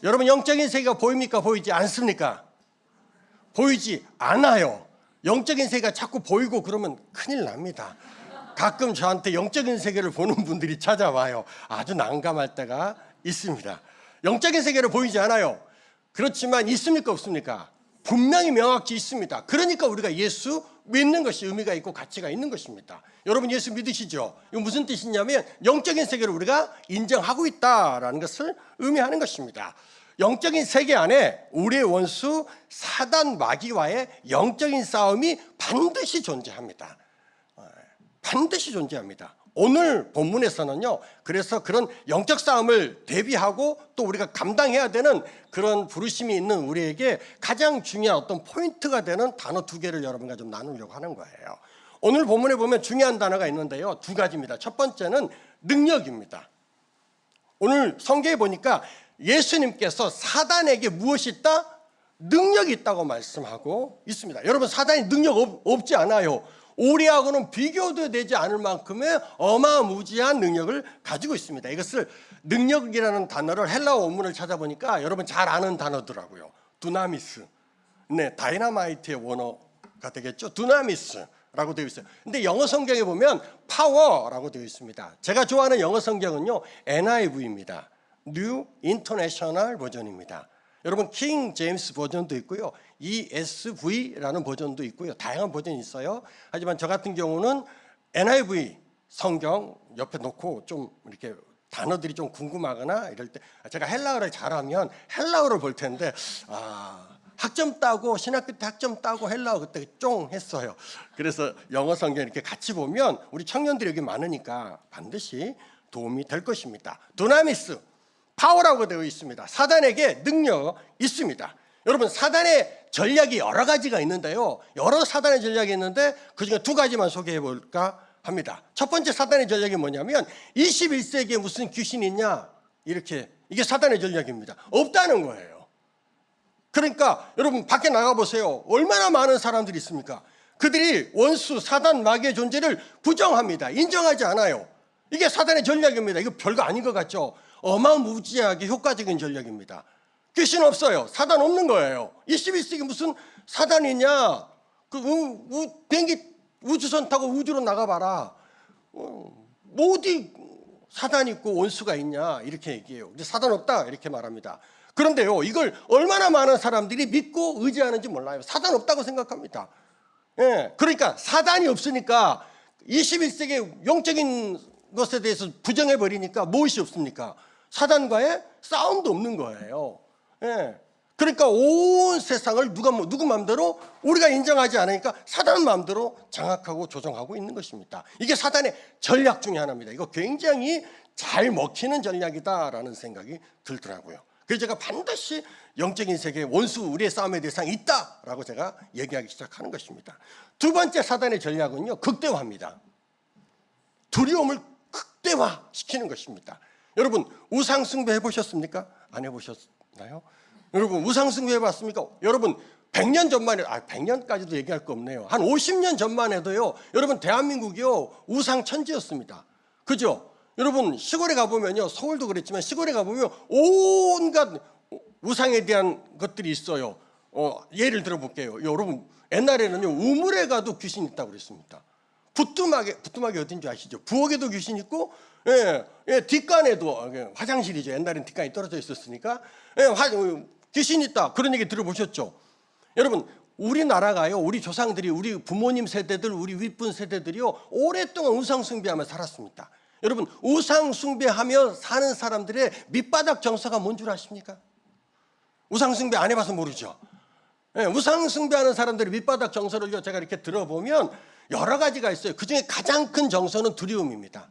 여러분, 영적인 세계가 보입니까? 보이지 않습니까? 보이지 않아요. 영적인 세계가 자꾸 보이고 그러면 큰일 납니다. 가끔 저한테 영적인 세계를 보는 분들이 찾아와요. 아주 난감할 때가 있습니다. 영적인 세계를 보이지 않아요. 그렇지만 있습니까? 없습니까? 분명히 명확히 있습니다. 그러니까 우리가 예수 믿는 것이 의미가 있고 가치가 있는 것입니다. 여러분, 예수 믿으시죠? 이거 무슨 뜻이냐면 영적인 세계를 우리가 인정하고 있다라는 것을 의미하는 것입니다. 영적인 세계 안에 우리의 원수 사단 마귀와의 영적인 싸움이 반드시 존재합니다. 반드시 존재합니다. 오늘 본문에서는요, 그래서 그런 영적 싸움을 대비하고 또 우리가 감당해야 되는 그런 부르심이 있는 우리에게 가장 중요한 어떤 포인트가 되는 단어 두 개를 여러분과 좀 나누려고 하는 거예요. 오늘 본문에 보면 중요한 단어가 있는데요, 두 가지입니다. 첫 번째는 능력입니다. 오늘 성경에 보니까 예수님께서 사단에게 무엇이 있다? 능력이 있다고 말씀하고 있습니다. 여러분, 사단이 능력 없지 않아요. 우리하고는 비교도 되지 않을 만큼의 어마무지한 능력을 가지고 있습니다. 이것을 능력이라는 단어를 헬라어 원문을 찾아보니까 여러분 잘 아는 단어더라고요. 두나미스. 네, 다이너마이트의 원어가 되겠죠. 두나미스라고 되어 있어요. 근데 영어 성경에 보면 파워라고 되어 있습니다. 제가 좋아하는 영어 성경은요, NIV입니다. New International 버전입니다. 여러분, 킹 제임스 버전도 있고요, ESV라는 버전도 있고요, 다양한 버전이 있어요. 하지만 저 같은 경우는 NIV 성경 옆에 놓고 좀 이렇게 단어들이 좀 궁금하거나 이럴 때 제가 헬라어를 잘하면 헬라어를 볼 텐데 학점 따고 신학교 때 학점 따고 헬라어 그때 쫑 했어요. 그래서 영어 성경 이렇게 같이 보면 우리 청년들이 여기 많으니까 반드시 도움이 될 것입니다. 두나미스, 파워라고 되어 있습니다. 사단에게 능력 있습니다. 여러분, 사단의 전략이 여러 가지가 있는데요, 여러 사단의 전략이 있는데 그중에 두 가지만 소개해 볼까 합니다. 첫 번째 사단의 전략이 뭐냐면 21세기에 무슨 귀신이 있냐, 이렇게, 이게 사단의 전략입니다. 없다는 거예요. 그러니까 여러분, 밖에 나가보세요. 얼마나 많은 사람들이 있습니까? 그들이 원수 사단 마귀의 존재를 부정합니다. 인정하지 않아요. 이게 사단의 전략입니다. 이거 별거 아닌 것 같죠? 어마무지하게 효과적인 전략입니다. 귀신 없어요. 사단 없는 거예요. 21세기 무슨 사단이 있냐? 비행기 우주선 타고 우주로 나가봐라. 어디 사단 있고 원수가 있냐? 이렇게 얘기해요. 근데 사단 없다 이렇게 말합니다. 그런데요, 이걸 얼마나 많은 사람들이 믿고 의지하는지 몰라요. 사단 없다고 생각합니다. 예, 그러니까 사단이 없으니까 21세기 영적인 것에 대해서 부정해버리니까 무엇이 없습니까? 사단과의 싸움도 없는 거예요. 예. 그러니까 온 세상을 누구 마음대로 우리가 인정하지 않으니까 사단 마음대로 장악하고 조종하고 있는 것입니다. 이게 사단의 전략 중에 하나입니다. 이거 굉장히 잘 먹히는 전략이다라는 생각이 들더라고요. 그래서 제가 반드시 영적인 세계에 원수 우리의 싸움의 대상이 있다라고 제가 얘기하기 시작하는 것입니다. 두 번째 사단의 전략은요, 극대화입니다. 두려움을 극대화시키는 것입니다. 여러분, 우상숭배 해보셨습니까? 안 해보셨나요? 여러분, 우상숭배 해봤습니까? 여러분, 100년 전만 해도, 100년까지도 얘기할 거 없네요. 한 50년 전만 해도요, 여러분, 대한민국이요, 우상천지였습니다. 그죠? 여러분, 시골에 가보면요, 서울도 그랬지만 시골에 가보면 온갖 우상에 대한 것들이 있어요. 예를 들어볼게요. 여러분, 옛날에는요, 우물에 가도 귀신 있다고 그랬습니다. 부뚜막이 어딘지 아시죠? 부엌에도 귀신 있고, 뒷간에도, 화장실이죠. 옛날엔 뒷간이 떨어져 있었으니까, 귀신 있다. 그런 얘기 들어보셨죠? 여러분, 우리나라가요, 우리 조상들이, 우리 부모님 세대들, 우리 윗분 세대들이요, 오랫동안 우상숭배하며 살았습니다. 여러분, 우상숭배하며 사는 사람들의 밑바닥 정서가 뭔 줄 아십니까? 우상숭배 안 해봐서 모르죠? 우상숭배하는 사람들의 밑바닥 정서를 제가 이렇게 들어보면 여러 가지가 있어요. 그 중에 가장 큰 정서는 두려움입니다.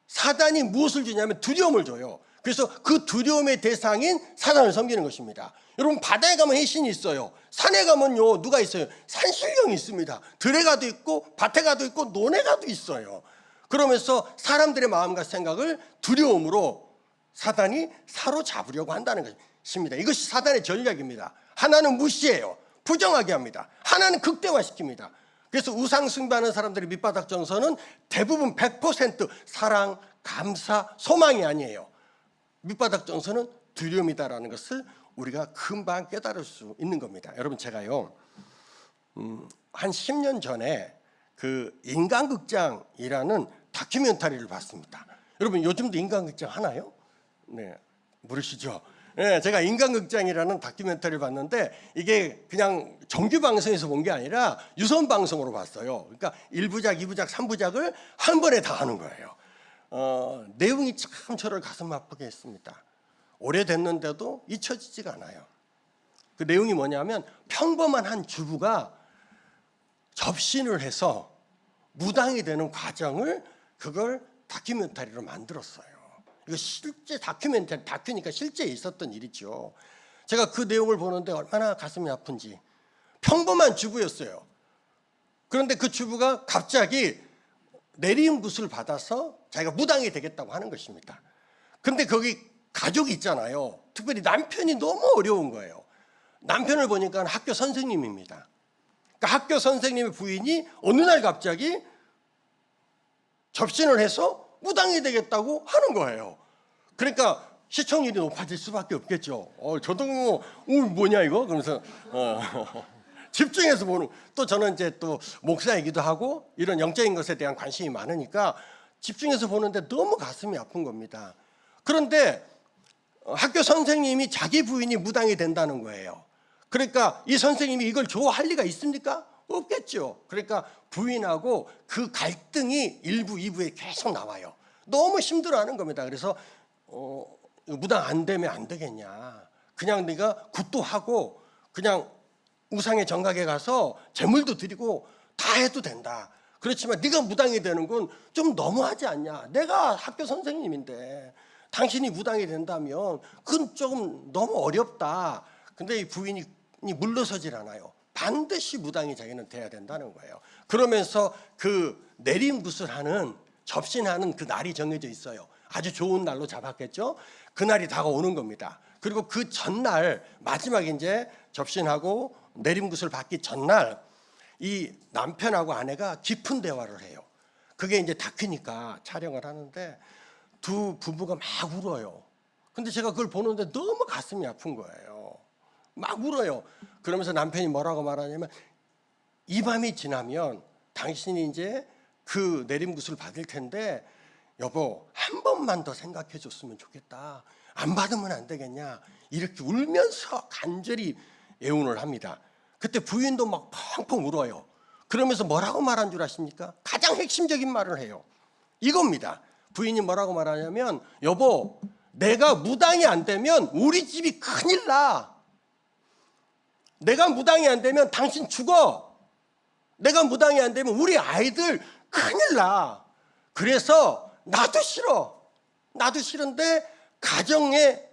사단이 무엇을 주냐면 두려움을 줘요. 그래서 그 두려움의 대상인 사단을 섬기는 것입니다. 여러분, 바다에 가면 해신이 있어요. 산에 가면요, 누가 있어요? 산신령이 있습니다. 들에 가도 있고 밭에 가도 있고 논에 가도 있어요. 그러면서 사람들의 마음과 생각을 두려움으로 사단이 사로잡으려고 한다는 것입니다. 이것이 사단의 전략입니다. 하나는 무시해요. 부정하게 합니다. 하나는 극대화시킵니다. 그래서 우상숭배하는 사람들의 밑바닥 정서는 대부분 100% 사랑, 감사, 소망이 아니에요. 밑바닥 정서는 두려움이다라는 것을 우리가 금방 깨달을 수 있는 겁니다. 여러분, 제가요 한 10년 전에 그 인간극장이라는 다큐멘터리를 봤습니다. 여러분, 요즘도 인간극장 하나요? 네, 모르시죠? 네, 제가 인간극장이라는 다큐멘터리를 봤는데 이게 그냥 정규 방송에서 본 게 아니라 유선 방송으로 봤어요. 그러니까 1부작, 2부작, 3부작을 한 번에 다 하는 거예요. 내용이 참 저를 가슴 아프게 했습니다. 오래됐는데도 잊혀지지가 않아요. 그 내용이 뭐냐면 평범한 한 주부가 접신을 해서 무당이 되는 과정을 그걸 다큐멘터리로 만들었어요. 이거 실제 다큐니까 실제 있었던 일이죠. 제가 그 내용을 보는데 얼마나 가슴이 아픈지. 평범한 주부였어요. 그런데 그 주부가 갑자기 내리움 굿을 받아서 자기가 무당이 되겠다고 하는 것입니다. 그런데 거기 가족이 있잖아요. 특별히 남편이 너무 어려운 거예요. 남편을 보니까 학교 선생님입니다. 그러니까 학교 선생님의 부인이 어느 날 갑자기 접신을 해서 무당이 되겠다고 하는 거예요. 그러니까 시청률이 높아질 수밖에 없겠죠. 저도 뭐냐 이거 그러면서 집중해서 보는. 또 저는 이제 또 목사이기도 하고 이런 영적인 것에 대한 관심이 많으니까 집중해서 보는데 너무 가슴이 아픈 겁니다. 그런데 학교 선생님이 자기 부인이 무당이 된다는 거예요. 그러니까 이 선생님이 이걸 좋아할 리가 있습니까? 없겠죠. 그러니까 부인하고 그 갈등이 1부, 2부에 계속 나와요. 너무 힘들어하는 겁니다. 그래서 무당 안 되면 안 되겠냐. 그냥 네가 굿도 하고 그냥 우상의 정각에 가서 제물도 드리고 다 해도 된다. 그렇지만 네가 무당이 되는 건 좀 너무하지 않냐. 내가 학교 선생님인데 당신이 무당이 된다면 그건 조금 너무 어렵다. 근데 이 부인이 물러서질 않아요. 반드시 무당이 자기는 돼야 된다는 거예요. 그러면서 그 내림굿을 하는 접신하는 그 날이 정해져 있어요. 아주 좋은 날로 잡았겠죠. 그날이 다가오는 겁니다. 그리고 그 전날 마지막에 이제 접신하고 내림굿을 받기 전날 이 남편하고 아내가 깊은 대화를 해요. 그게 이제 다큐니까 촬영을 하는데 두 부부가 막 울어요. 근데 제가 그걸 보는데 너무 가슴이 아픈 거예요. 막 울어요. 그러면서 남편이 뭐라고 말하냐면 이 밤이 지나면 당신이 이제 그 내림굿을 받을 텐데 여보 한 번만 더 생각해 줬으면 좋겠다. 안 받으면 안 되겠냐. 이렇게 울면서 간절히 애원을 합니다. 그때 부인도 막 펑펑 울어요. 그러면서 뭐라고 말한 줄 아십니까? 가장 핵심적인 말을 해요. 이겁니다. 부인이 뭐라고 말하냐면 여보 내가 무당이 안 되면 우리 집이 큰일 나. 내가 무당이 안 되면 당신 죽어. 내가 무당이 안 되면 우리 아이들 큰일 나. 그래서 나도 싫어. 나도 싫은데 가정의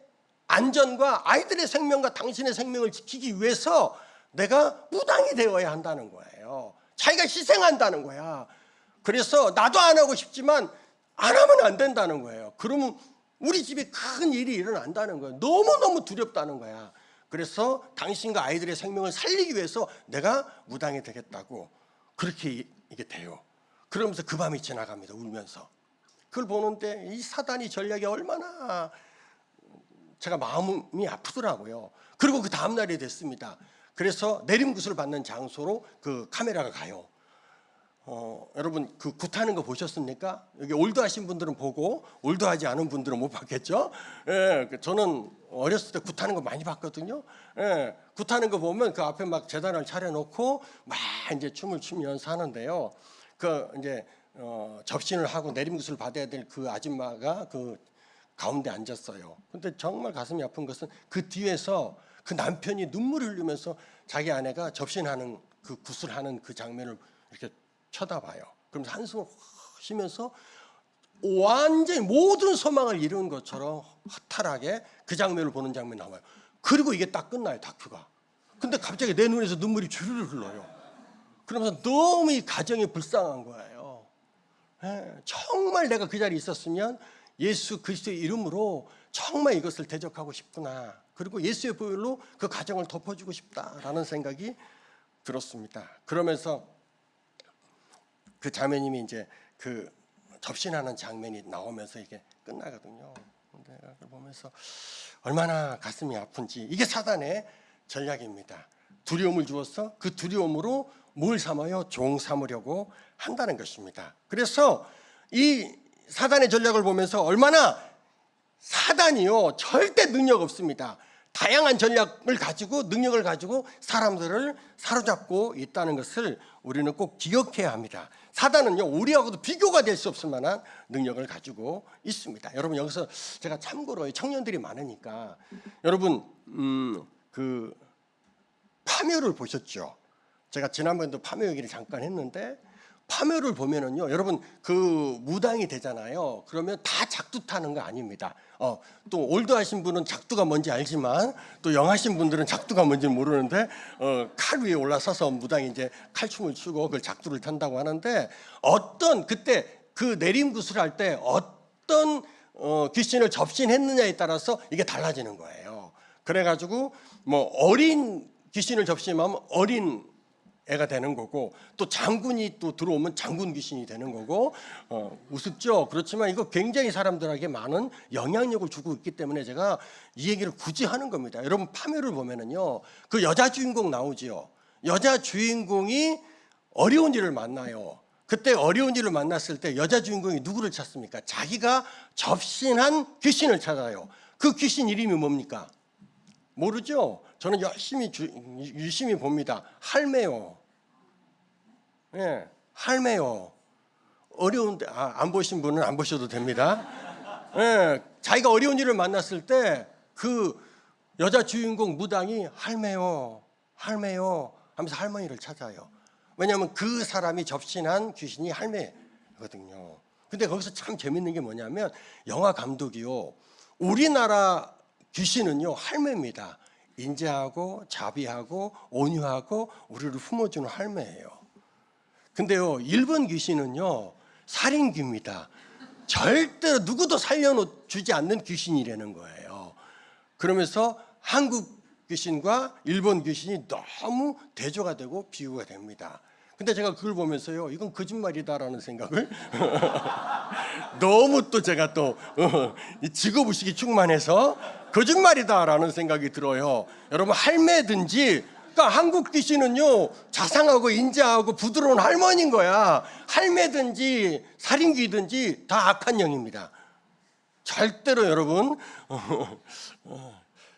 안전과 아이들의 생명과 당신의 생명을 지키기 위해서 내가 무당이 되어야 한다는 거예요. 자기가 희생한다는 거야. 그래서 나도 안 하고 싶지만 안 하면 안 된다는 거예요. 그러면 우리 집에 큰 일이 일어난다는 거예요. 너무너무 두렵다는 거야. 그래서 당신과 아이들의 생명을 살리기 위해서 내가 무당이 되겠다고 그렇게 이게 돼요. 그러면서 그 밤이 지나갑니다. 울면서. 그걸 보는데 이 사단이 전략이 얼마나 제가 마음이 아프더라고요. 그리고 그 다음 날이 됐습니다. 그래서 내림굿을 받는 장소로 그 카메라가 가요. 여러분 그 굿하는 거 보셨습니까? 여기 올드하신 분들은 보고 올드하지 않은 분들은 못 봤겠죠? 예, 저는 어렸을 때 굿하는 거 많이 봤거든요. 예, 굿하는 거 보면 그 앞에 막 제단을 차려놓고 막 이제 춤을 추면서 하는데요. 그 이제 접신을 하고 내림굿을 받아야 될 그 아줌마가 그 가운데 앉았어요. 근데 정말 가슴이 아픈 것은 그 뒤에서 그 남편이 눈물을 흘리면서 자기 아내가 접신하는 그 굿을 하는 그 장면을 이렇게 쳐다봐요. 그러면서 한숨을 쉬면서 완전히 모든 소망을 이룬 것처럼 허탈하게 그 장면을 보는 장면이 나와요. 그리고 이게 딱 끝나요, 다큐가. 근데 갑자기 내 눈에서 눈물이 주르르 흘러요. 그러면서 너무 이 가정이 불쌍한 거예요. 정말 내가 그 자리에 있었으면 예수 그리스도의 이름으로 정말 이것을 대적하고 싶구나. 그리고 예수의 보혈로 그 가정을 덮어주고 싶다라는 생각이 들었습니다. 그러면서 그 자매님이 이제 그 접신하는 장면이 나오면서 이게 끝나거든요. 내가 그걸 보면서 얼마나 가슴이 아픈지. 이게 사단의 전략입니다. 두려움을 주어서 그 두려움으로 뭘 삼아요? 종 삼으려고 한다는 것입니다. 그래서 이 사단의 전략을 보면서 얼마나 사단이요 절대 능력 없습니다. 다양한 전략을 가지고 능력을 가지고 사람들을 사로잡고 있다는 것을 우리는 꼭 기억해야 합니다. 사단은요 우리하고도 비교가 될 수 없을 만한 능력을 가지고 있습니다. 여러분 여기서 제가 참고로 청년들이 많으니까 여러분 그 파묘를 보셨죠? 제가 지난번에도 파묘 얘기를 잠깐 했는데 파묘를 보면은요 여러분 그 무당이 되잖아요. 그러면 다 작두 타는 거 아닙니다. 또 올드하신 분은 작두가 뭔지 알지만 또 영하신 분들은 작두가 뭔지 모르는데 칼 위에 올라서서 무당이 이제 칼춤을 추고 그걸 작두를 탄다고 하는데 어떤 그때 그 내림굿을 할 때 어떤 귀신을 접신했느냐에 따라서 이게 달라지는 거예요. 그래가지고 뭐 어린 귀신을 접신하면 어린 애가 되는 거고 또 장군이 또 들어오면 장군 귀신이 되는 거고 우습죠. 그렇지만 이거 굉장히 사람들에게 많은 영향력을 주고 있기 때문에 제가 이 얘기를 굳이 하는 겁니다. 여러분 파묘를 보면은요 그 여자 주인공 나오지요. 여자 주인공이 어려운 일을 만나요. 그때 어려운 일을 만났을 때 여자 주인공이 누구를 찾습니까? 자기가 접신한 귀신을 찾아요. 그 귀신 이름이 뭡니까? 모르죠? 저는 유심히 봅니다. 할매요. 예, 할매요. 어려운데 안 보신 분은 안 보셔도 됩니다. 예, 자기가 어려운 일을 만났을 때 그 여자 주인공 무당이 할매요, 할매요 하면서 할머니를 찾아요. 왜냐하면 그 사람이 접신한 귀신이 할매거든요. 근데 거기서 참 재밌는 게 뭐냐면 영화 감독이요. 우리나라 귀신은요 할매입니다. 인자하고 자비하고 온유하고 우리를 품어주는 할매예요. 근데요 일본 귀신은요 살인귀입니다. 절대로 누구도 살려주지 않는 귀신이라는 거예요. 그러면서 한국 귀신과 일본 귀신이 너무 대조가 되고 비교가 됩니다. 근데 제가 그걸 보면서요 이건 거짓말이다라는 생각을 너무 또 제가 또 직업의식이 충만해서 거짓말이다라는 생각이 들어요. 여러분 할매든지 그러니까 한국 귀신은요 자상하고 인자하고 부드러운 할머니인 거야. 할매든지 살인귀든지 다 악한 영입니다. 절대로 여러분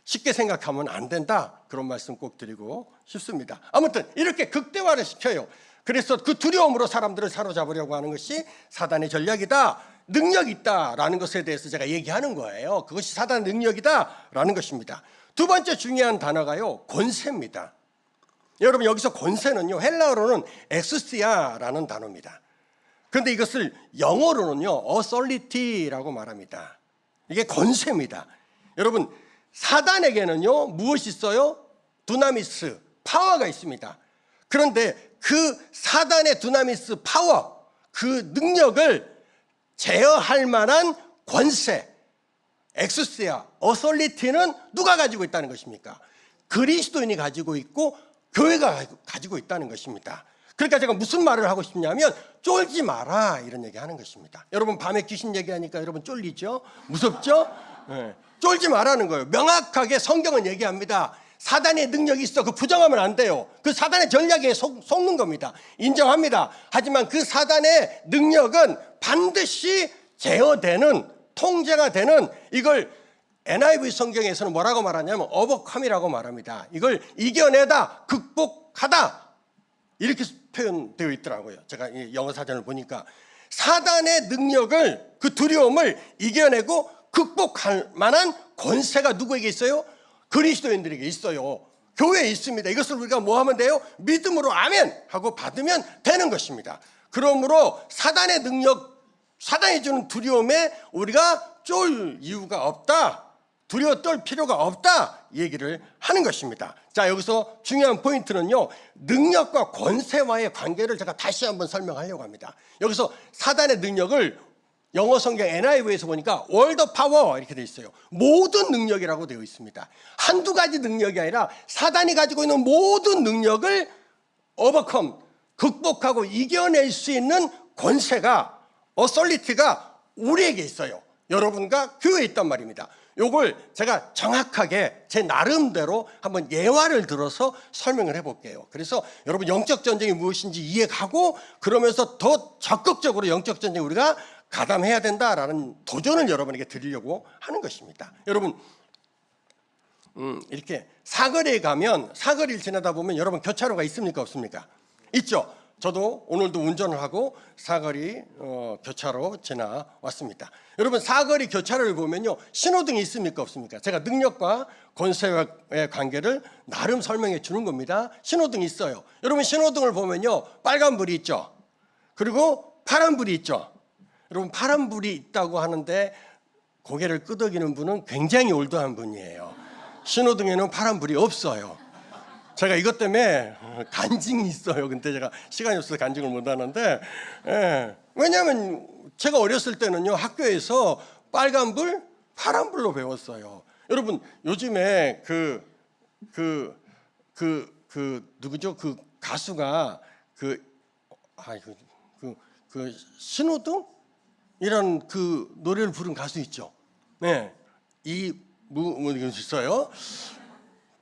쉽게 생각하면 안 된다 그런 말씀 꼭 드리고 싶습니다. 아무튼 이렇게 극대화를 시켜요. 그래서 그 두려움으로 사람들을 사로잡으려고 하는 것이 사단의 전략이다. 능력이 있다라는 것에 대해서 제가 얘기하는 거예요. 그것이 사단의 능력이다라는 것입니다. 두 번째 중요한 단어가요 권세입니다. 여러분 여기서 권세는요 헬라어로는 엑스시아라는 단어입니다. 그런데 이것을 영어로는요 authority라고 말합니다. 이게 권세입니다. 여러분 사단에게는요 무엇이 있어요? 두나미스, 파워가 있습니다. 그런데 그 사단의 두나미스 파워, 그 능력을 제어할 만한 권세, 엑스시아, 어설리티는 누가 가지고 있다는 것입니까? 그리스도인이 가지고 있고 교회가 가지고 있다는 것입니다. 그러니까 제가 무슨 말을 하고 싶냐면 쫄지 마라 이런 얘기하는 것입니다. 여러분 밤에 귀신 얘기하니까 여러분 쫄리죠? 무섭죠? 네. 쫄지 마라는 거예요. 명확하게 성경은 얘기합니다. 사단의 능력이 있어. 그 부정하면 안 돼요. 그 사단의 전략에 속는 겁니다. 인정합니다. 하지만 그 사단의 능력은 반드시 제어되는, 통제가 되는, 이걸 NIV 성경에서는 뭐라고 말하냐면 overcome이라고 말합니다. 이걸 이겨내다, 극복하다 이렇게 표현되어 있더라고요. 제가 영어 사전을 보니까 사단의 능력을, 그 두려움을 이겨내고 극복할 만한 권세가 누구에게 있어요? 그리스도인들에게 있어요. 교회에 있습니다. 이것을 우리가 뭐 하면 돼요? 믿음으로 아멘 하고 받으면 되는 것입니다. 그러므로 사단의 능력, 사단이 주는 두려움에 우리가 쫄 이유가 없다, 두려워 떨 필요가 없다 이 얘기를 하는 것입니다. 자, 여기서 중요한 포인트는요 능력과 권세와의 관계를 제가 다시 한번 설명하려고 합니다. 여기서 사단의 능력을 영어 성경 NIV에서 보니까 All the power 이렇게 되어 있어요. 모든 능력이라고 되어 있습니다. 한두 가지 능력이 아니라 사단이 가지고 있는 모든 능력을 overcome, 극복하고 이겨낼 수 있는 권세가, authority가 우리에게 있어요. 여러분과 교회에 있단 말입니다. 요걸 제가 정확하게 제 나름대로 한번 예화를 들어서 설명을 해볼게요. 그래서 여러분 영적 전쟁이 무엇인지 이해하고 그러면서 더 적극적으로 영적 전쟁에 우리가 가담해야 된다라는 도전을 여러분에게 드리려고 하는 것입니다. 여러분 이렇게 사거리에 가면 사거리를 지나다 보면 여러분 교차로가 있습니까 없습니까? 있죠. 저도 오늘도 운전을 하고 사거리 교차로 지나왔습니다. 여러분 사거리 교차로를 보면요 신호등이 있습니까 없습니까? 제가 능력과 권세의 관계를 나름 설명해 주는 겁니다. 신호등이 있어요. 여러분 신호등을 보면요 빨간불이 있죠. 그리고 파란불이 있죠. 여러분 파란불이 있다고 하는데 고개를 끄덕이는 분은 굉장히 올드한 분이에요. 신호등에는 파란불이 없어요. 제가 이것 때문에 간증이 있어요. 근데 제가 시간이 없어서 간증을 못 하는데, 왜냐하면 제가 어렸을 때는요 학교에서 빨간불, 파란불로 배웠어요. 여러분 요즘에 누구죠? 그 가수가 신호등 이런 그 노래를 부른 가수 있죠. 네, 있어요.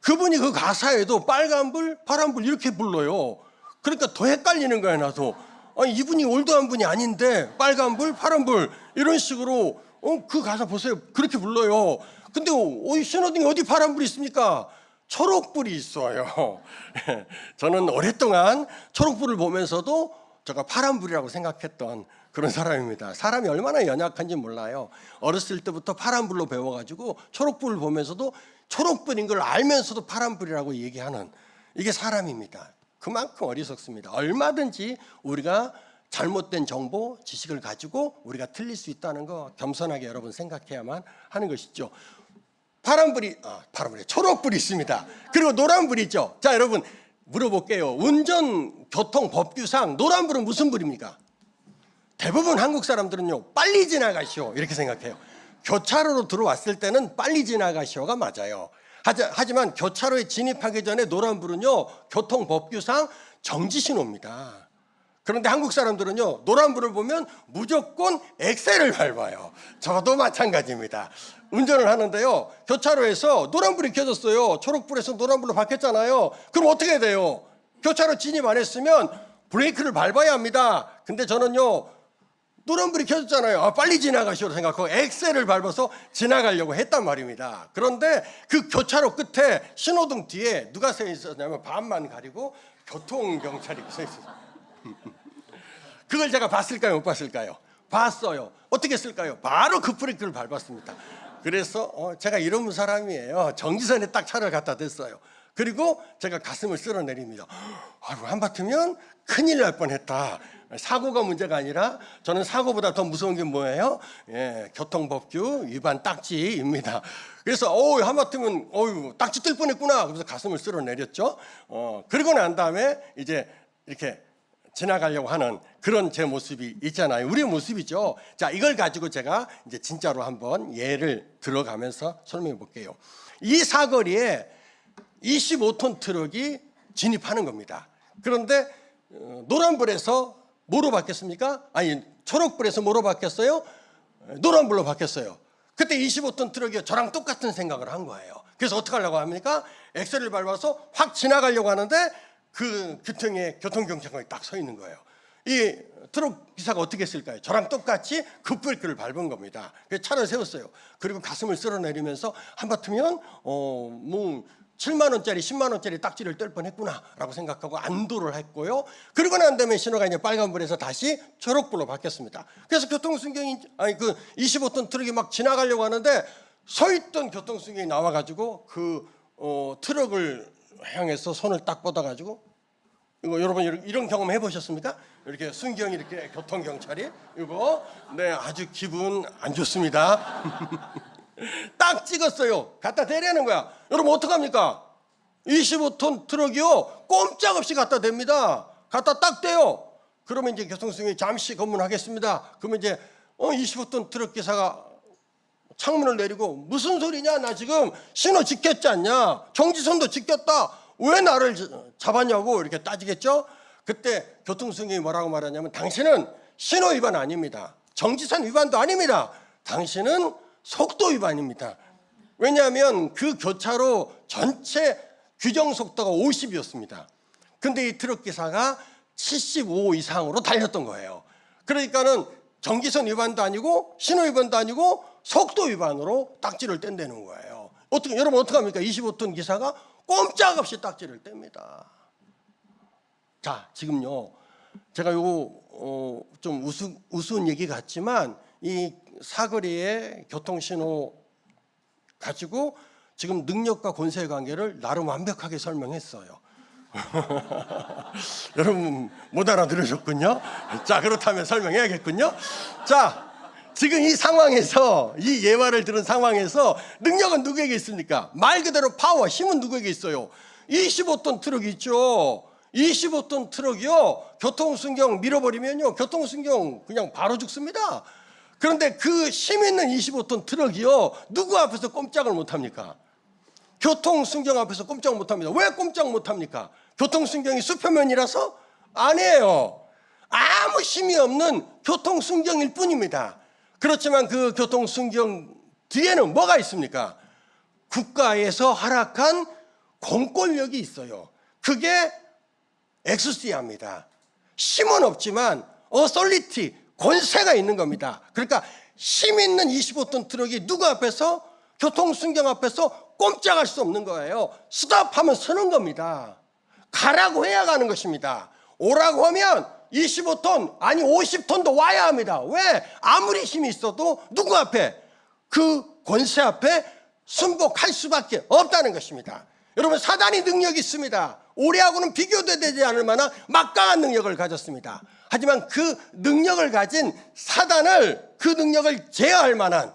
그분이 그 가사에도 빨간불, 파란불 이렇게 불러요. 그러니까 더 헷갈리는 거야 나도. 아니 이분이 올드한 분이 아닌데 빨간불, 파란불 이런 식으로 그 가사 보세요. 그렇게 불러요. 근데 신호등이 어디 파란불이 있습니까? 초록불이 있어요. 저는 오랫동안 초록불을 보면서도 제가 파란불이라고 생각했던 그런 사람입니다. 사람이 얼마나 연약한지 몰라요. 어렸을 때부터 파란불로 배워가지고 초록불을 보면서도 초록불인 걸 알면서도 파란불이라고 얘기하는 이게 사람입니다. 그만큼 어리석습니다. 얼마든지 우리가 잘못된 정보, 지식을 가지고 우리가 틀릴 수 있다는 거 겸손하게 여러분 생각해야만 하는 것이죠. 파란불이 초록불이 있습니다. 그리고 노란불이 있죠. 자 여러분 물어볼게요. 운전교통법규상 노란불은 무슨 불입니까? 대부분 한국 사람들은요 빨리 지나가시오 이렇게 생각해요. 교차로로 들어왔을 때는 빨리 지나가시오가 맞아요. 하지만 교차로에 진입하기 전에 노란불은요 교통법규상 정지신호입니다. 그런데 한국 사람들은요 노란불을 보면 무조건 엑셀을 밟아요. 저도 마찬가지입니다. 운전을 하는데요 교차로에서 노란불이 켜졌어요. 초록불에서 노란불로 바뀌었잖아요. 그럼 어떻게 돼요? 교차로 진입 안 했으면 브레이크를 밟아야 합니다. 근데 저는요 노란불이 켜졌잖아요. 빨리 지나가시오 생각하고 엑셀을 밟아서 지나가려고 했단 말입니다. 그런데 그 교차로 끝에 신호등 뒤에 누가 서 있었냐면 반만 가리고 교통경찰이 서 있었어요. 그걸 제가 봤을까요 못 봤을까요? 봤어요. 어떻게 했을까요? 바로 그 브레이크를 밟았습니다. 그래서 제가 이런 사람이에요. 정지선에 딱 차를 갖다 댔어요. 그리고 제가 가슴을 쓸어내립니다. 한바탕면 큰일 날 뻔했다. 사고가 문제가 아니라 저는 사고보다 더 무서운 게 뭐예요? 교통법규 위반 딱지입니다. 그래서 한바탕면 딱지 뜰 뻔했구나. 그래서 가슴을 쓸어내렸죠. 그러고 난 다음에 이제 이렇게 지나가려고 하는 그런 제 모습이 있잖아요. 우리의 모습이죠. 자, 이걸 가지고 제가 이제 진짜로 한번 예를 들어가면서 설명해 볼게요. 이 사거리에 25톤 트럭이 진입하는 겁니다. 그런데 노란불에서 뭐로 바뀌었습니까? 아니 초록불에서 뭐로 바뀌었어요? 노란불로 바뀌었어요. 그때 25톤 트럭이 저랑 똑같은 생각을 한 거예요. 그래서 어떻게 하려고 합니까? 엑셀을 밟아서 확 지나가려고 하는데 그 교통에 교통경찰관이 딱 서 있는 거예요. 이 트럭 기사가 어떻게 했을까요? 저랑 똑같이 급브레이크를 밟은 겁니다. 그래서 차를 세웠어요. 그리고 가슴을 쓸어내리면서 한바탕면 7만 원짜리 10만 원짜리 딱지를 뗄 뻔했구나라고 생각하고 안도를 했고요. 그러고 난 다음에 신호가 이제 빨간불에서 다시 초록불로 바뀌었습니다. 그래서 교통순경이 25톤 트럭이 막 지나가려고 하는데 서 있던 교통순경이 나와가지고 그 트럭을 향해서 손을 딱 뻗어가지고 이거 여러분 이런 경험 해보셨습니까? 이렇게 순경이 이렇게 교통경찰이 이거 아주 기분 안 좋습니다. 딱 찍었어요. 갖다 대려는 거야. 여러분 어떡합니까? 25톤 트럭이요 꼼짝없이 갖다 댑니다. 갖다 딱 대요. 그러면 이제 교통순경이 잠시 검문하겠습니다. 그러면 이제 25톤 트럭 기사가 창문을 내리고 무슨 소리냐? 나 지금 신호 지켰지 않냐? 정지선도 지켰다. 왜 나를 잡았냐고 이렇게 따지겠죠? 그때 교통순경이 뭐라고 말하냐면 당신은 신호 위반 아닙니다. 정지선 위반도 아닙니다. 당신은 속도 위반입니다. 왜냐하면 그 교차로 전체 규정 속도가 50이었습니다. 근데 이 트럭 기사가 75 이상으로 달렸던 거예요. 그러니까는 정지선 위반도 아니고 신호 위반도 아니고 속도 위반으로 딱지를 뗀다는 거예요. 여러분 어떡합니까? 25톤 기사가 꼼짝없이 딱지를 뗍니다. 자, 지금요, 제가 요거 좀 우스운 얘기 같지만 이 사거리의 교통신호 가지고 지금 능력과 권세의 관계를 나름 완벽하게 설명했어요. 여러분 못 알아들으셨군요. 자, 그렇다면 설명해야겠군요. 자, 지금 이 상황에서, 이 예화를 들은 상황에서 능력은 누구에게 있습니까? 말 그대로 파워, 힘은 누구에게 있어요? 25톤 트럭이 있죠. 25톤 트럭이요, 교통순경 밀어버리면요, 교통순경 그냥 바로 죽습니다. 그런데 그 힘 있는 25톤 트럭이요, 누구 앞에서 꼼짝을 못합니까? 교통순경 앞에서 꼼짝 못합니다. 왜 꼼짝 못합니까? 교통순경이 수표면이라서? 아니에요. 아무 힘이 없는 교통순경일 뿐입니다. 그렇지만 그 교통순경 뒤에는 뭐가 있습니까? 국가에서 허락한 공권력이 있어요. 그게 엑스시아입니다. 힘은 없지만 어설리티, 권세가 있는 겁니다. 그러니까 힘 있는 25톤 트럭이 누구 앞에서? 교통순경 앞에서 꼼짝할 수 없는 거예요. 스탑하면 서는 겁니다. 가라고 해야 가는 것입니다. 오라고 하면 25톤 아니 50톤도 와야 합니다. 왜? 아무리 힘이 있어도 누구 앞에? 그 권세 앞에 순복할 수밖에 없다는 것입니다. 여러분, 사단이 능력이 있습니다. 우리하고는 비교도 되지 않을 만한 막강한 능력을 가졌습니다. 하지만 그 능력을 가진 사단을, 그 능력을 제어할 만한,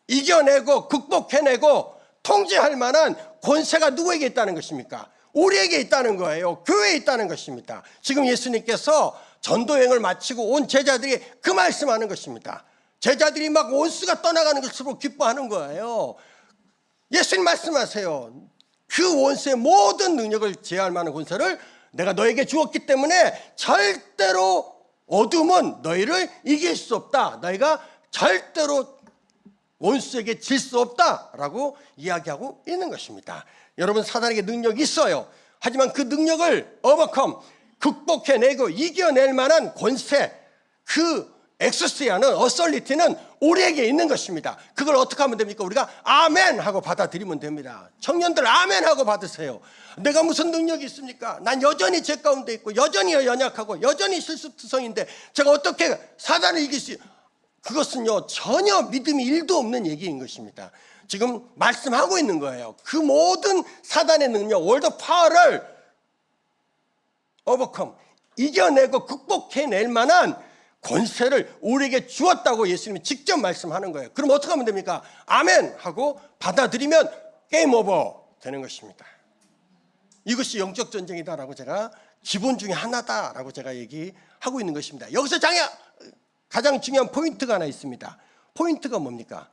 이겨내고 극복해내고 통제할 만한 권세가 누구에게 있다는 것입니까? 우리에게 있다는 거예요. 교회에 있다는 것입니다. 지금 예수님께서 전도여행을 마치고 온 제자들이 그 말씀하는 것입니다. 제자들이 막 원수가 떠나가는 것을 보고 기뻐하는 거예요. 예수님 말씀하세요. 그 원수의 모든 능력을 제어할 만한 권세를 내가 너에게 주었기 때문에 절대로 어둠은 너희를 이길 수 없다. 너희가 절대로 원수에게 질 수 없다라고 이야기하고 있는 것입니다. 여러분, 사단에게 능력이 있어요. 하지만 그 능력을 극복해내고 이겨낼 만한 권세, 그 엑스시아는, 어설리티는 우리에게 있는 것입니다. 그걸 어떻게 하면 됩니까? 우리가 아멘 하고 받아들이면 됩니다. 청년들 아멘 하고 받으세요. 내가 무슨 능력이 있습니까? 난 여전히 제 가운데 있고 여전히 연약하고 여전히 실수투성인데 제가 어떻게 사단을 이길 수 있어요? 그것은요, 전혀 믿음이 1도 없는 얘기인 것입니다. 지금 말씀하고 있는 거예요. 그 모든 사단의 능력, 월드 파워를 이겨내고 극복해낼 만한 권세를 우리에게 주었다고 예수님이 직접 말씀하는 거예요. 그럼 어떻게 하면 됩니까? 아멘 하고 받아들이면 게임 오버 되는 것입니다. 이것이 영적 전쟁이다라고 제가, 기본 중에 하나다라고 제가 얘기하고 있는 것입니다. 여기서 가장 중요한 포인트가 하나 있습니다. 포인트가 뭡니까?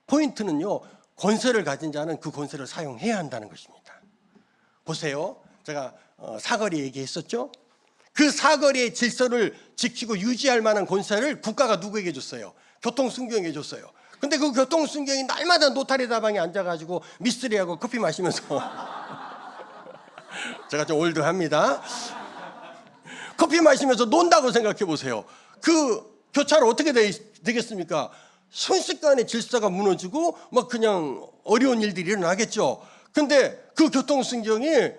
포인트는요, 권세를 가진 자는 그 권세를 사용해야 한다는 것입니다. 보세요. 제가 사거리 얘기했었죠? 그 사거리의 질서를 지키고 유지할 만한 권세를 국가가 누구에게 줬어요? 교통순경에게 줬어요. 근데 그 교통순경이 날마다 노타리 다방에 앉아가지고 미스리하고 커피 마시면서 제가 좀 올드합니다. 커피 마시면서 논다고 생각해 보세요. 그 교차로 어떻게 되겠습니까? 순식간에 질서가 무너지고 막 그냥 어려운 일들이 일어나겠죠. 근데 그 교통순경이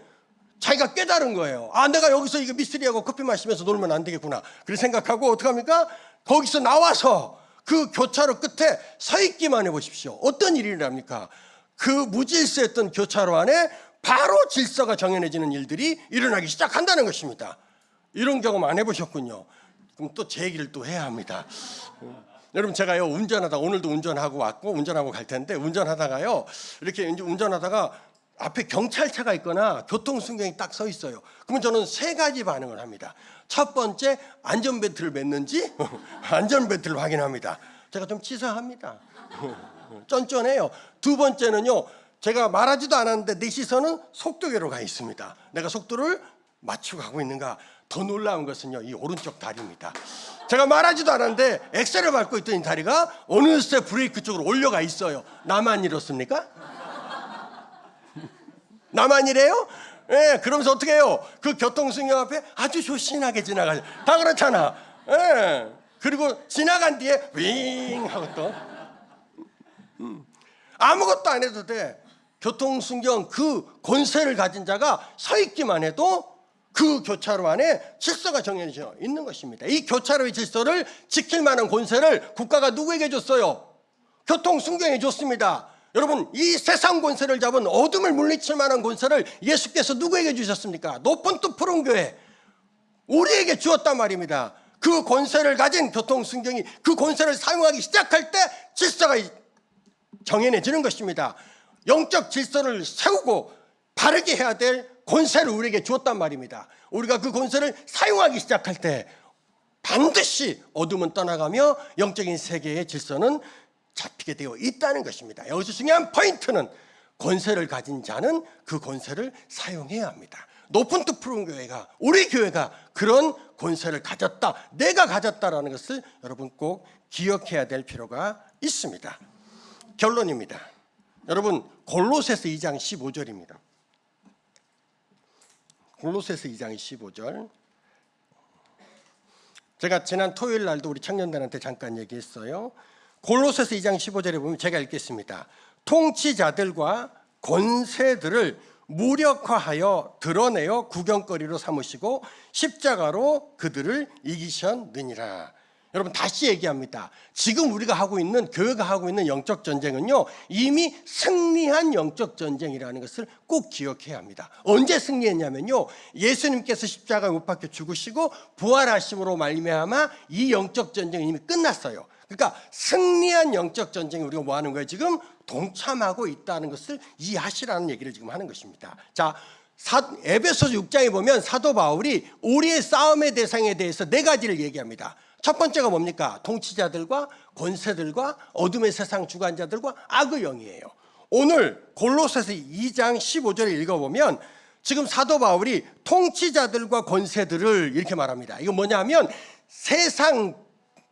자기가 깨달은 거예요. 아, 내가 여기서 이거 미스리하고 커피 마시면서 놀면 안 되겠구나. 그렇게 생각하고 어떻게 합니까? 거기서 나와서 그 교차로 끝에 서 있기만 해보십시오. 어떤 일이 일어납니까? 그 무질서했던 교차로 안에 바로 질서가 정연해지는 일들이 일어나기 시작한다는 것입니다. 이런 경험 안 해보셨군요. 그럼 또 제 얘기를 또 해야 합니다. 여러분, 제가요, 운전하다, 오늘도 운전하고 왔고 운전하고 갈 텐데, 운전하다가요, 이렇게 이제 운전하다가 앞에 경찰차가 있거나 교통순경이 딱 서 있어요. 그러면 저는 3가지 반응을 합니다. 첫 번째, 안전벨트를 맸는지 안전벨트를 확인합니다. 제가 좀 치사합니다. 쫀쫀해요. 두 번째는요, 제가 말하지도 않았는데 내 시선은 속도계로 가 있습니다. 내가 속도를 맞추고 가고 있는가. 더 놀라운 것은요, 이 오른쪽 다리입니다. 제가 말하지도 않았는데 엑셀을 밟고 있던 이 다리가 어느새 브레이크 쪽으로 올려가 있어요. 나만 이렇습니까? 나만 이래요? 예, 그러면서 어떻게 해요? 그 교통수령 앞에 아주 조신하게 지나가요. 다 그렇잖아. 예. 그리고 지나간 뒤에 윙 하고 또 아무것도 안 해도 돼. 교통순경 그 권세를 가진 자가 서 있기만 해도 그 교차로 안에 질서가 정해져 있는 것입니다. 이 교차로의 질서를 지킬 만한 권세를 국가가 누구에게 줬어요? 교통순경에 줬습니다. 여러분, 이 세상 권세를 잡은 어둠을 물리칠 만한 권세를 예수께서 누구에게 주셨습니까? 높은 뜻 푸른 교회 우리에게 주었단 말입니다. 그 권세를 가진 교통순경이 그 권세를 사용하기 시작할 때 질서가 정해내지는 것입니다. 영적 질서를 세우고 바르게 해야 될 권세를 우리에게 주었단 말입니다. 우리가 그 권세를 사용하기 시작할 때 반드시 어둠은 떠나가며 영적인 세계의 질서는 잡히게 되어 있다는 것입니다. 여기서 중요한 포인트는 권세를 가진 자는 그 권세를 사용해야 합니다. 높은 뜻 푸른 교회가, 우리 교회가 그런 권세를 가졌다, 내가 가졌다라는 것을 여러분 꼭 기억해야 될 필요가 있습니다. 결론입니다. 여러분, 골로새서 2장 15절입니다. 골로새서 2장 15절. 제가 지난 토요일 날도 우리 청년들한테 잠깐 얘기했어요. 골로새서 2장 15절에 보면 제가 읽겠습니다. 통치자들과 권세들을 무력화하여 드러내어 구경거리로 삼으시고 십자가로 그들을 이기셨느니라. 여러분, 다시 얘기합니다. 지금 우리가 하고 있는, 교회가 하고 있는 영적 전쟁은요, 이미 승리한 영적 전쟁이라는 것을 꼭 기억해야 합니다. 언제 승리했냐면요, 예수님께서 십자가에 못 박혀 죽으시고 부활하심으로 말미암아 이 영적 전쟁은 이미 끝났어요. 그러니까 승리한 영적 전쟁에 우리가 뭐 하는 거예요? 지금 동참하고 있다는 것을 이해하시라는 얘기를 지금 하는 것입니다. 자, 에베소서 6장에 보면 사도 바울이 우리의 싸움의 대상에 대해서 네 가지를 얘기합니다. 첫 번째가 뭡니까? 통치자들과 권세들과 어둠의 세상 주관자들과 악의 영이에요. 오늘 골로새서 2장 15절을 읽어보면 지금 사도 바울이 통치자들과 권세들을 이렇게 말합니다. 이건 뭐냐면 세상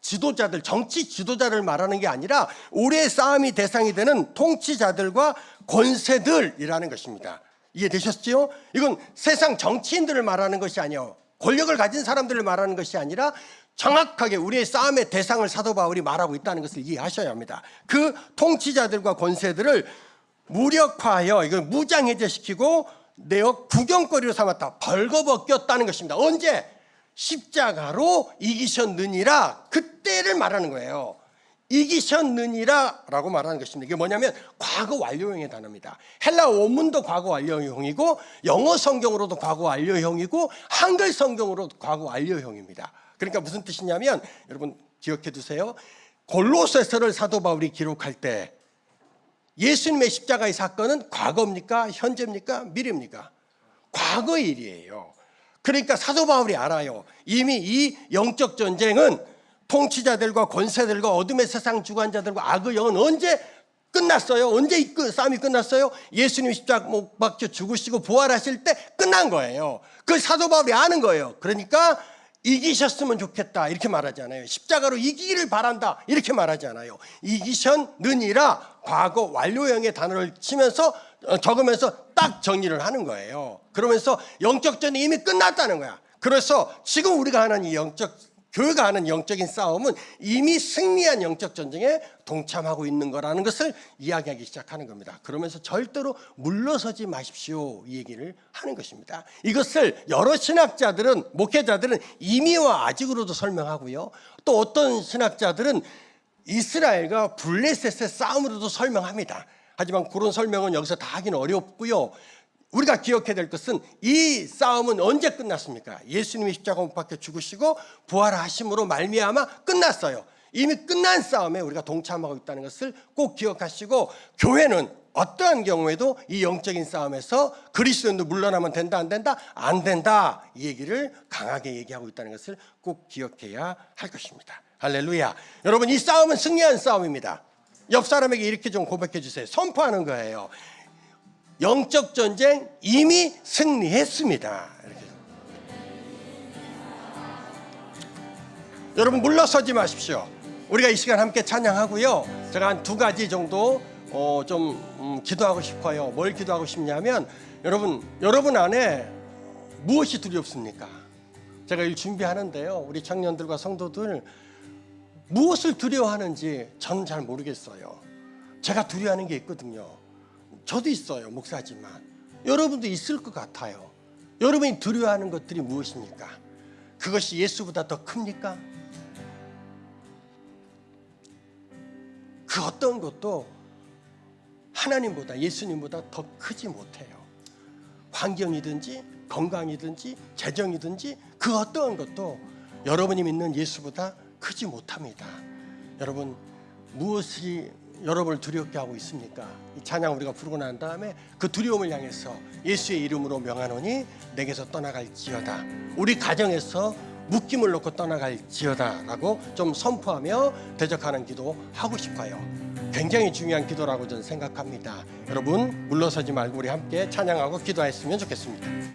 지도자들, 정치 지도자를 말하는 게 아니라 우리의 싸움이 대상이 되는 통치자들과 권세들이라는 것입니다. 이해되셨죠? 이건 세상 정치인들을 말하는 것이 아니에요. 권력을 가진 사람들을 말하는 것이 아니라 정확하게 우리의 싸움의 대상을 사도 바울이 말하고 있다는 것을 이해하셔야 합니다. 그 통치자들과 권세들을 무력화하여 이걸 무장해제시키고 내어 구경거리로 삼았다, 벌거벗겼다는 것입니다. 언제? 십자가로 이기셨느니라, 그때를 말하는 거예요. 이기셨느니라 라고 말하는 것입니다. 이게 뭐냐면 과거 완료형의 단어입니다. 헬라 원문도 과거 완료형이고 영어 성경으로도 과거 완료형이고 한글 성경으로도 과거 완료형입니다. 그러니까 무슨 뜻이냐면 여러분 기억해 두세요. 골로새서를 사도 바울이 기록할 때 예수님의 십자가의 사건은 과거입니까? 현재입니까? 미래입니까? 과거의 일이에요. 그러니까 사도 바울이 알아요. 이미 이 영적 전쟁은 통치자들과 권세들과 어둠의 세상 주관자들과 악의 영은 언제 끝났어요? 언제 이 싸움이 끝났어요? 예수님이 십자가 못 박혀 죽으시고 부활하실 때 끝난 거예요. 그걸 사도 바울이 아는 거예요. 그러니까 이기셨으면 좋겠다 이렇게 말하지 않아요. 십자가로 이기기를 바란다 이렇게 말하지 않아요. 이기셨느니라 과거 완료형의 단어를 치면서 적으면서 딱 정리를 하는 거예요. 그러면서 영적 전이 이미 끝났다는 거야. 그래서 지금 우리가 하는 이 교회가 하는 영적인 싸움은 이미 승리한 영적 전쟁에 동참하고 있는 거라는 것을 이야기하기 시작하는 겁니다. 그러면서 절대로 물러서지 마십시오 이 얘기를 하는 것입니다. 이것을 여러 신학자들은, 목회자들은 이미와 아직으로도 설명하고요. 또 어떤 신학자들은 이스라엘과 블레셋의 싸움으로도 설명합니다. 하지만 그런 설명은 여기서 다 하기는 어렵고요. 우리가 기억해야 될 것은 이 싸움은 언제 끝났습니까? 예수님이 십자가 못 박혀 죽으시고 부활하심으로 말미암아 끝났어요. 이미 끝난 싸움에 우리가 동참하고 있다는 것을 꼭 기억하시고, 교회는 어떠한 경우에도 이 영적인 싸움에서 그리스도인도 물러나면 된다 안 된다? 안 된다, 이 얘기를 강하게 얘기하고 있다는 것을 꼭 기억해야 할 것입니다. 할렐루야. 여러분, 이 싸움은 승리한 싸움입니다. 옆 사람에게 이렇게 좀 고백해 주세요. 선포하는 거예요. 영적 전쟁 이미 승리했습니다. 이렇게. 여러분 물러서지 마십시오. 우리가 이 시간 함께 찬양하고요. 제가 한 2가지 정도 기도하고 싶어요. 뭘 기도하고 싶냐면 여러분 안에 무엇이 두렵습니까? 제가 이 준비하는데요. 우리 청년들과 성도들 무엇을 두려워하는지 저는 잘 모르겠어요. 제가 두려워하는 게 있거든요. 저도 있어요. 목사지만 여러분도 있을 것 같아요. 여러분이 두려워하는 것들이 무엇입니까? 그것이 예수보다 더 큽니까? 그 어떤 것도 하나님보다, 예수님보다 더 크지 못해요. 환경이든지 건강이든지 재정이든지 그 어떠한 것도 여러분이 믿는 예수보다 크지 못합니다. 여러분, 무엇이 여러분을 두렵게 하고 있습니까? 이 찬양 우리가 부르고 난 다음에 그 두려움을 향해서 예수의 이름으로 명하노니 내게서 떠나갈지어다, 우리 가정에서 묶임을 놓고 떠나갈지어다 라고 좀 선포하며 대적하는 기도 하고 싶어요. 굉장히 중요한 기도라고 저는 생각합니다. 여러분 물러서지 말고 우리 함께 찬양하고 기도했으면 좋겠습니다.